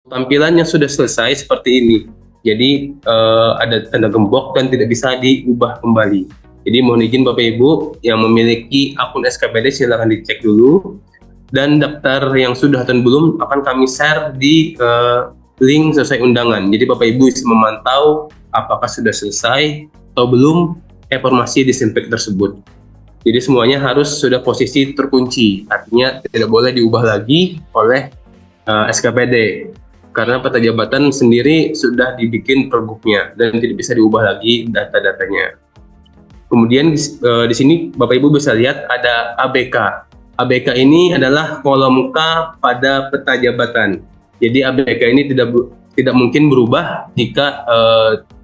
tampilan yang sudah selesai seperti ini. Jadi ada tanda gembok dan tidak bisa diubah kembali. Jadi mohon izin Bapak Ibu yang memiliki akun SKPD silakan dicek dulu. Dan daftar yang sudah dan belum akan kami share di link sesuai undangan. Jadi Bapak Ibu bisa memantau apakah sudah selesai atau belum informasi disinfek tersebut. Jadi semuanya harus sudah posisi terkunci, artinya tidak boleh diubah lagi oleh SKPD. Karena peta jabatan sendiri sudah dibikin pergubnya dan tidak bisa diubah lagi data-datanya. Kemudian di sini Bapak Ibu bisa lihat ada ABK. ABK ini adalah kolom K pada peta jabatan. Jadi ABK ini tidak mungkin berubah jika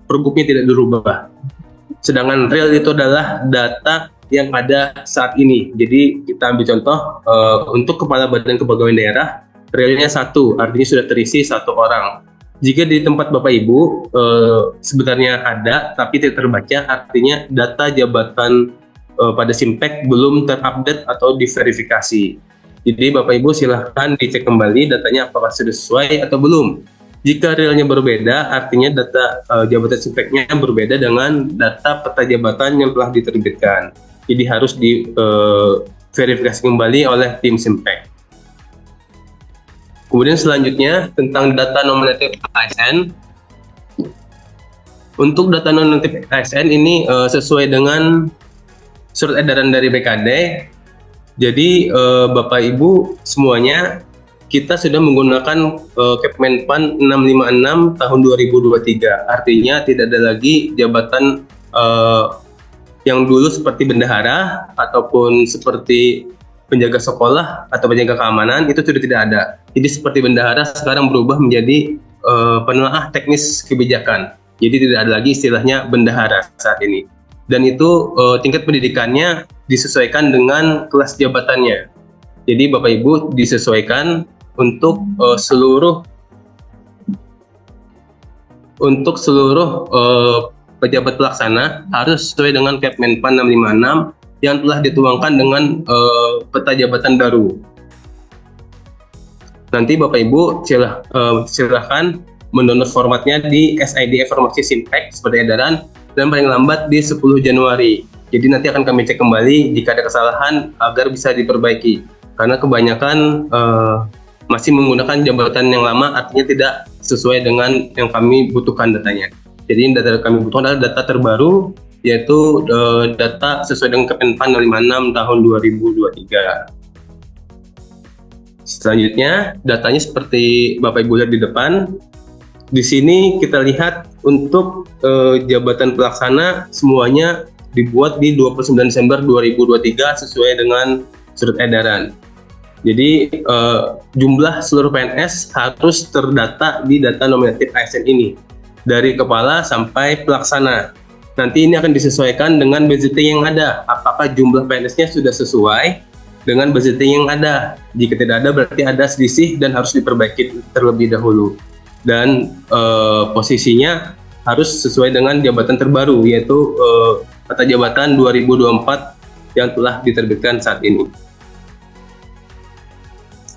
pergubnya tidak dirubah. Sedangkan real itu adalah data yang ada saat ini. Jadi kita ambil contoh untuk Kepala Badan Kepegawaian Daerah, realnya 1, artinya sudah terisi 1 orang. Jika di tempat Bapak Ibu sebenarnya ada tapi tidak terbaca, artinya data jabatan pada Simpek belum terupdate atau diverifikasi. Jadi Bapak Ibu silahkan dicek kembali datanya apakah sudah sesuai atau belum. Jika realnya berbeda, artinya data jabatan Simpeknya berbeda dengan data peta jabatan yang telah diterbitkan. Jadi harus diverifikasi kembali oleh tim Simpek. Kemudian selanjutnya tentang data nominatif ASN. Untuk data nominatif ASN ini sesuai dengan surat edaran dari BKD. Jadi Bapak Ibu semuanya kita sudah menggunakan Kepmenpan 656 tahun 2023. Artinya tidak ada lagi jabatan yang dulu seperti bendahara ataupun seperti penjaga sekolah atau penjaga keamanan, itu sudah tidak ada. Jadi seperti bendahara sekarang berubah menjadi penelaah teknis kebijakan. Jadi tidak ada lagi istilahnya bendahara saat ini. Dan itu tingkat pendidikannya disesuaikan dengan kelas jabatannya. Jadi Bapak Ibu disesuaikan untuk seluruh pejabat pelaksana harus sesuai dengan Kepmenpan 656 yang telah dituangkan dengan peta jabatan baru. Nanti Bapak Ibu silahkan mendownload formatnya di SID Informasi Simpek seperti edaran dan paling lambat di 10 Januari. Jadi nanti akan kami cek kembali jika ada kesalahan agar bisa diperbaiki. Karena kebanyakan masih menggunakan jabatan yang lama, artinya tidak sesuai dengan yang kami butuhkan datanya. Jadi data yang kami butuhkan adalah data terbaru, yaitu data sesuai dengan Kepmenpan 656 tahun 2023. Selanjutnya, datanya seperti Bapak Ibu lihat di depan. Di sini kita lihat untuk jabatan pelaksana semuanya dibuat di 29 Desember 2023 sesuai dengan surat edaran. Jadi jumlah seluruh PNS harus terdata di data nominatif ASN ini dari kepala sampai pelaksana. Nanti ini akan disesuaikan dengan budgeting yang ada. Apakah jumlah PNS-nya sudah sesuai dengan budgeting yang ada? Jika tidak ada berarti ada selisih dan harus diperbaiki terlebih dahulu. Dan posisinya harus sesuai dengan jabatan terbaru, yaitu peta jabatan 2024 yang telah diterbitkan saat ini.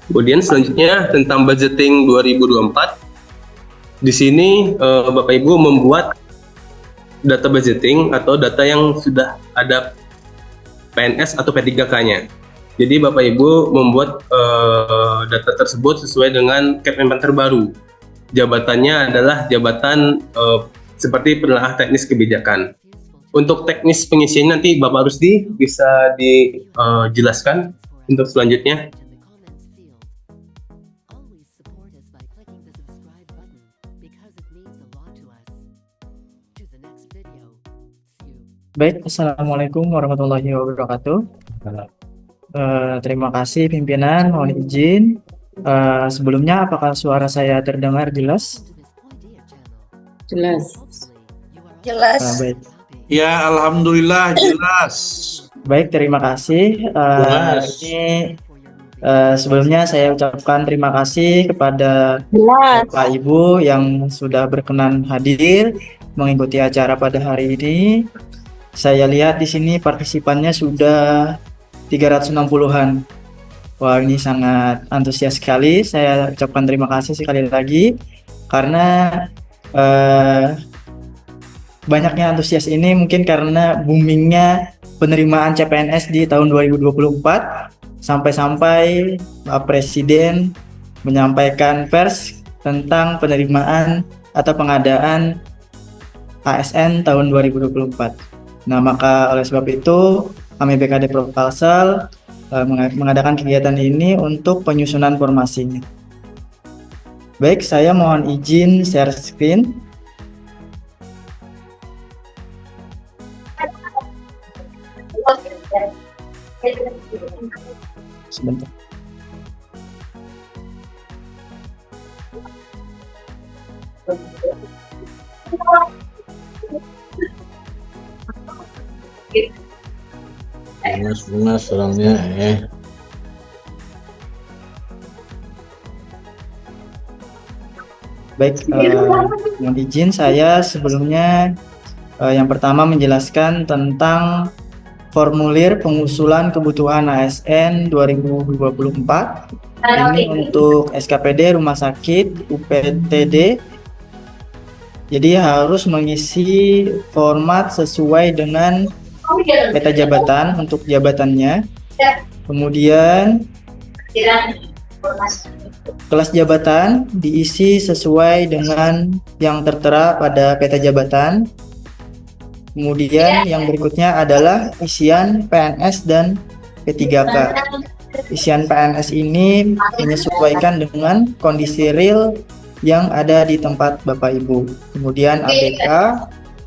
Kemudian selanjutnya tentang budgeting 2024. Di sini Bapak Ibu membuat data budgeting atau data yang sudah ada PNS atau P3K-nya. Jadi Bapak Ibu membuat data tersebut sesuai dengan Kepmenpan terbaru. Jabatannya adalah jabatan seperti penelaah teknis kebijakan. Untuk teknis pengisian nanti Bapak Rusdi bisa dijelaskan untuk selanjutnya. Baik, Assalamualaikum warahmatullahi wabarakatuh. Terima kasih pimpinan, mohon izin. Sebelumnya apakah suara saya terdengar jelas? Jelas. Baik. Ya, alhamdulillah jelas. Baik, terima kasih. Ini sebelumnya saya ucapkan terima kasih kepada Bapak Ibu yang sudah berkenan hadir mengikuti acara pada hari ini. Saya lihat di sini partisipannya sudah 360-an. Wah, ini sangat antusias sekali. Saya ucapkan terima kasih sekali lagi karena eh, banyaknya antusias ini mungkin karena boomingnya penerimaan CPNS di tahun 2024 sampai-sampai Pak Presiden menyampaikan pers tentang penerimaan atau pengadaan ASN tahun 2024. Nah, maka oleh sebab itu kami BKD Propulsal mengadakan kegiatan ini untuk penyusunan formasinya. Baik, saya mohon izin share screen. Sebentar. Lunas orangnya Baik, mohon izin saya sebelumnya yang pertama menjelaskan tentang formulir pengusulan kebutuhan ASN 2024. Ini untuk SKPD Rumah Sakit UPTD. Jadi harus mengisi format sesuai dengan peta jabatan untuk jabatannya. Kemudian kelas jabatan diisi sesuai dengan yang tertera pada peta jabatan. Kemudian yang berikutnya adalah isian PNS dan P3K. Isian PNS ini menyesuaikan dengan kondisi real yang ada di tempat Bapak Ibu. Kemudian ABK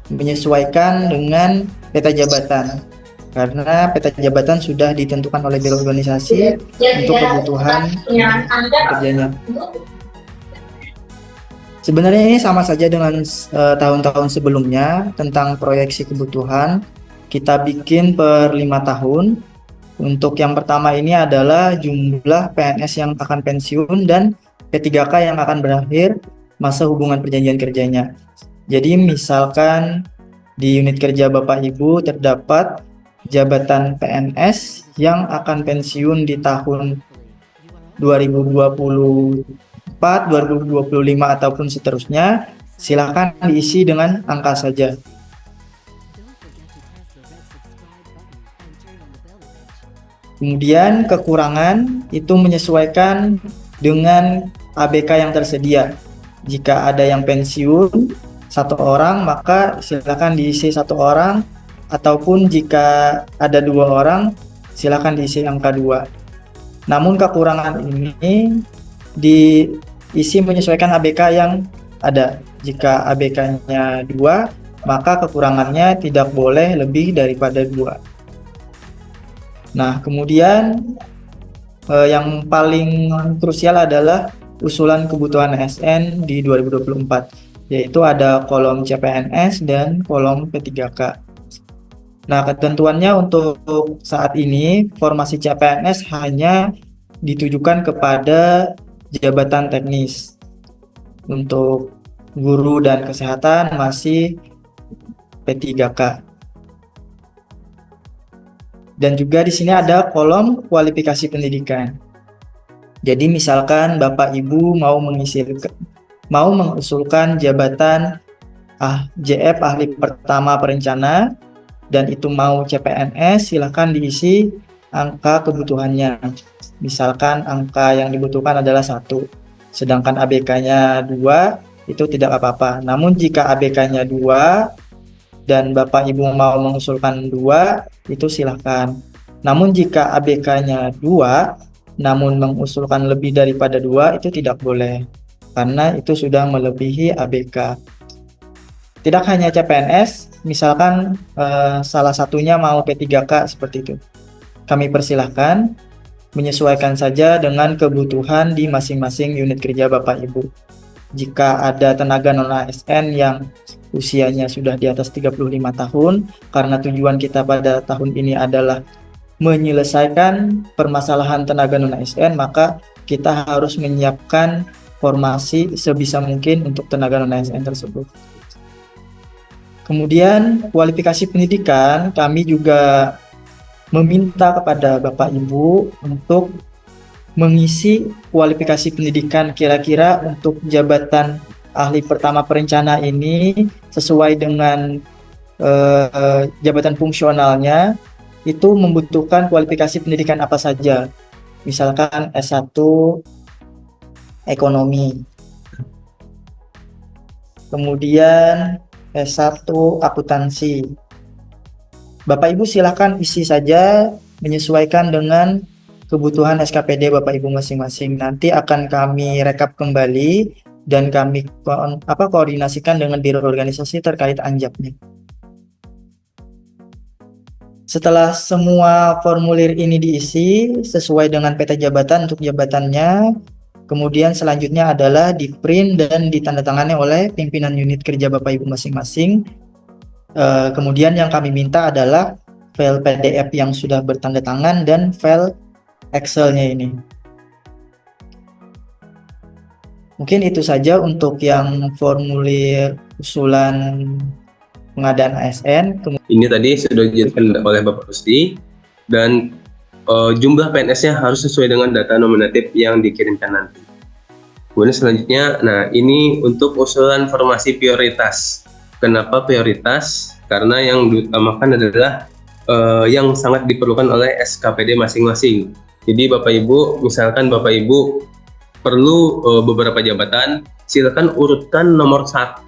menyesuaikan dengan peta jabatan. Karena peta jabatan sudah ditentukan oleh biro organisasi untuk kebutuhan kerjanya. Sebenarnya ini sama saja dengan tahun-tahun sebelumnya tentang proyeksi kebutuhan. Kita bikin per 5 tahun. Untuk yang pertama ini adalah jumlah PNS yang akan pensiun dan P3K yang akan berakhir masa hubungan perjanjian kerjanya. Jadi misalkan di unit kerja Bapak Ibu terdapat jabatan PNS yang akan pensiun di tahun 2024, 2025 ataupun seterusnya, silakan diisi dengan angka saja. Kemudian kekurangan itu menyesuaikan dengan ABK yang tersedia. Jika ada yang pensiun 1 orang, maka silakan diisi 1 orang, ataupun jika ada 2 orang, silakan diisi angka 2. Namun kekurangan ini diisi menyesuaikan ABK yang ada. Jika ABK-nya 2, maka kekurangannya tidak boleh lebih daripada 2. Nah, kemudian yang paling krusial adalah usulan kebutuhan ASN di 2024, yaitu ada kolom CPNS dan kolom P3K. Nah, ketentuannya untuk saat ini formasi CPNS hanya ditujukan kepada jabatan teknis. Untuk guru dan kesehatan masih P3K. Dan juga di sini ada kolom kualifikasi pendidikan. Jadi misalkan Bapak Ibu mau mengusulkan jabatan JF ahli pertama perencana dan itu mau CPNS, silakan diisi angka kebutuhannya. Misalkan angka yang dibutuhkan adalah 1, sedangkan ABK-nya 2, itu tidak apa-apa. Namun jika ABK-nya 2 dan Bapak Ibu mau mengusulkan 2, itu silakan. Namun jika ABK-nya 2, namun mengusulkan lebih daripada 2, itu tidak boleh. Karena itu sudah melebihi ABK. Tidak hanya CPNS, misalkan salah satunya mau P3K seperti itu. Kami persilahkan menyesuaikan saja dengan kebutuhan di masing-masing unit kerja Bapak Ibu. Jika ada tenaga non-ASN yang usianya sudah di atas 35 tahun, karena tujuan kita pada tahun ini adalah menyelesaikan permasalahan tenaga non-ASN, maka kita harus menyiapkan formasi sebisa mungkin untuk tenaga non-ASN tersebut. Kemudian kualifikasi pendidikan, kami juga meminta kepada Bapak Ibu untuk mengisi kualifikasi pendidikan. Kira-kira untuk jabatan ahli pertama perencana ini sesuai dengan jabatan fungsionalnya itu membutuhkan kualifikasi pendidikan apa saja. Misalkan S1 ekonomi, kemudian S1 akuntansi. Bapak Ibu silakan isi saja menyesuaikan dengan kebutuhan SKPD Bapak Ibu masing-masing. Nanti akan kami rekap kembali dan kami koordinasikan dengan biro organisasi terkait anjapnya. Setelah semua formulir ini diisi sesuai dengan peta jabatan untuk jabatannya, kemudian selanjutnya adalah di print dan ditandatangani oleh pimpinan unit kerja Bapak Ibu masing-masing. Kemudian yang kami minta adalah file PDF yang sudah bertanda tangan dan file Excel-nya ini. Mungkin itu saja untuk yang formulir usulan pengadaan ASN. Ini tadi sudah dijelaskan oleh Bapak Rusdi, dan jumlah PNS-nya harus sesuai dengan data nominatif yang dikirimkan nanti. Kemudian selanjutnya, nah ini untuk usulan formasi prioritas. Kenapa prioritas? Karena yang diutamakan adalah yang sangat diperlukan oleh SKPD masing-masing. Jadi Bapak Ibu, misalkan Bapak Ibu perlu beberapa jabatan, silakan urutkan nomor 1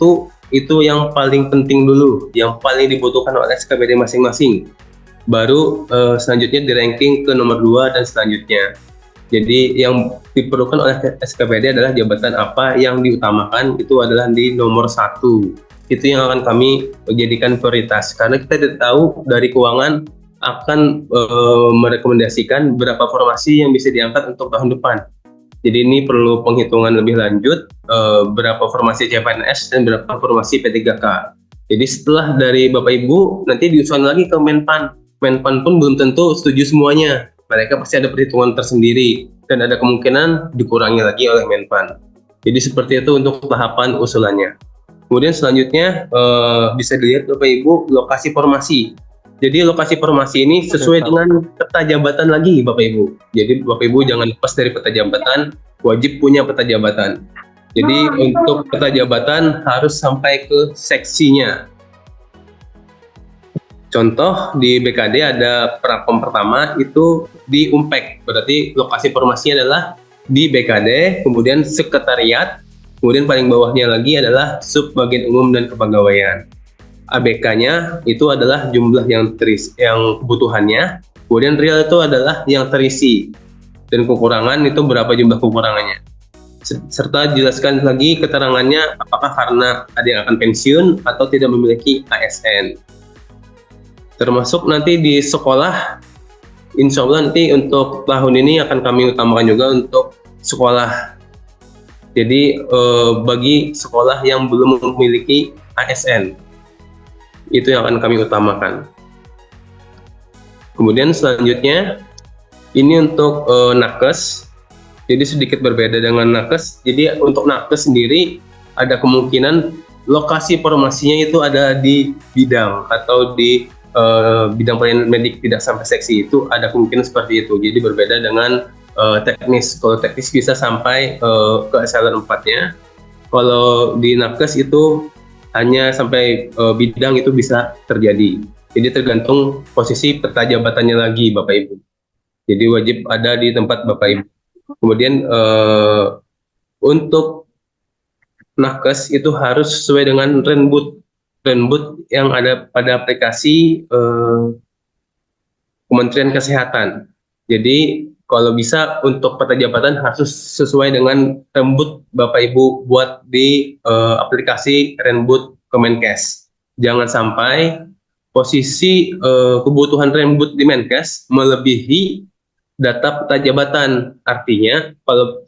itu yang paling penting dulu, yang paling dibutuhkan oleh SKPD masing-masing. Baru selanjutnya di ranking ke nomor 2 dan selanjutnya. Jadi yang diperlukan oleh SKPD adalah jabatan apa yang diutamakan itu adalah di nomor 1. Itu yang akan kami jadikan prioritas. Karena kita tidak tahu dari keuangan akan merekomendasikan berapa formasi yang bisa diangkat untuk tahun depan. Jadi ini perlu penghitungan lebih lanjut berapa formasi CPNS dan berapa formasi P3K. Jadi setelah dari Bapak Ibu nanti diusulkan lagi ke Menpan. Menpan pun belum tentu setuju semuanya. Mereka pasti ada perhitungan tersendiri dan ada kemungkinan dikurangi lagi oleh Menpan. Jadi seperti itu untuk tahapan usulannya. Kemudian selanjutnya bisa dilihat Bapak Ibu lokasi formasi. Jadi lokasi formasi ini sesuai dengan peta jabatan lagi Bapak Ibu. Jadi Bapak Ibu jangan lepas dari peta jabatan, wajib punya peta jabatan. Jadi untuk peta jabatan harus sampai ke seksinya. Contoh di BKD ada prakom pertama itu di Umpek, berarti lokasi formasinya adalah di BKD, kemudian sekretariat, kemudian paling bawahnya lagi adalah sub bagian umum dan kepegawaian. ABK-nya itu adalah jumlah yang kebutuhannya, kemudian real itu adalah yang terisi, dan kekurangan itu berapa jumlah kekurangannya. Serta jelaskan lagi keterangannya apakah karena ada yang akan pensiun atau tidak memiliki ASN. Termasuk nanti di sekolah, insya Allah nanti untuk tahun ini akan kami utamakan juga untuk sekolah. Jadi bagi sekolah yang belum memiliki ASN, itu yang akan kami utamakan. Kemudian selanjutnya ini untuk nakes, jadi sedikit berbeda dengan nakes. Jadi untuk nakes sendiri ada kemungkinan lokasi formasinya itu ada di bidang atau di bidang pelayanan medik tidak sampai seksi, itu ada kemungkinan seperti itu. Jadi berbeda dengan teknis. Kalau teknis bisa sampai ke eselon 4-nya. Kalau di nakes itu hanya sampai bidang itu bisa terjadi. Jadi tergantung posisi peta jabatannya lagi Bapak Ibu. Jadi wajib ada di tempat Bapak Ibu. Kemudian untuk nakes itu harus sesuai dengan Renbud yang ada pada aplikasi Kementerian Kesehatan. Jadi kalau bisa untuk peta jabatan harus sesuai dengan Renbud Bapak Ibu buat di aplikasi Renbud Kemenkes. Jangan sampai posisi kebutuhan Renbud di Menkes melebihi data peta jabatan. Artinya kalau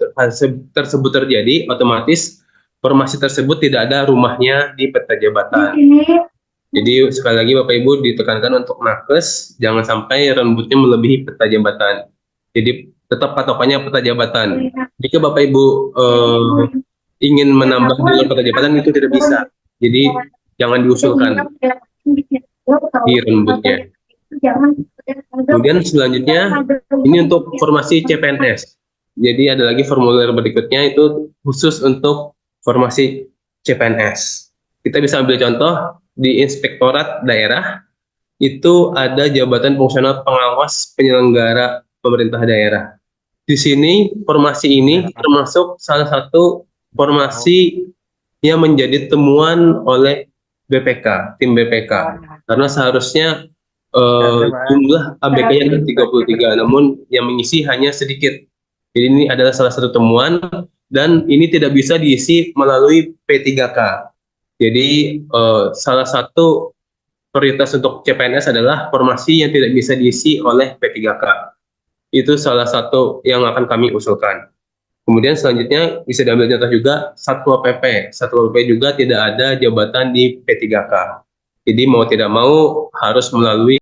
tersebut terjadi, otomatis formasi tersebut tidak ada rumahnya di peta jabatan. Jadi sekali lagi Bapak Ibu ditekankan untuk nakes jangan sampai Renbudnya melebihi peta jabatan. Jadi tetap patokannya peta jabatan. Jika Bapak Ibu ingin menambah dengan peta jabatan itu tidak bisa. Jadi jangan diusulkan di Renbudnya. Kemudian selanjutnya ini untuk formasi CPNS. Jadi ada lagi formulir berikutnya itu khusus untuk formasi CPNS. Kita bisa ambil contoh di Inspektorat Daerah itu ada jabatan fungsional pengawas penyelenggara pemerintah daerah. Di sini formasi ini termasuk salah satu formasi yang menjadi temuan oleh BPK, tim BPK. Karena seharusnya jumlah ABK-nya ada 33, namun yang mengisi hanya sedikit. Jadi ini adalah salah satu temuan dan ini tidak bisa diisi melalui P3K. Jadi salah satu prioritas untuk CPNS adalah formasi yang tidak bisa diisi oleh P3K. Itu salah satu yang akan kami usulkan. Kemudian selanjutnya bisa diambil contoh juga Satpol PP. Satpol PP juga tidak ada jabatan di P3K. Jadi mau tidak mau harus melalui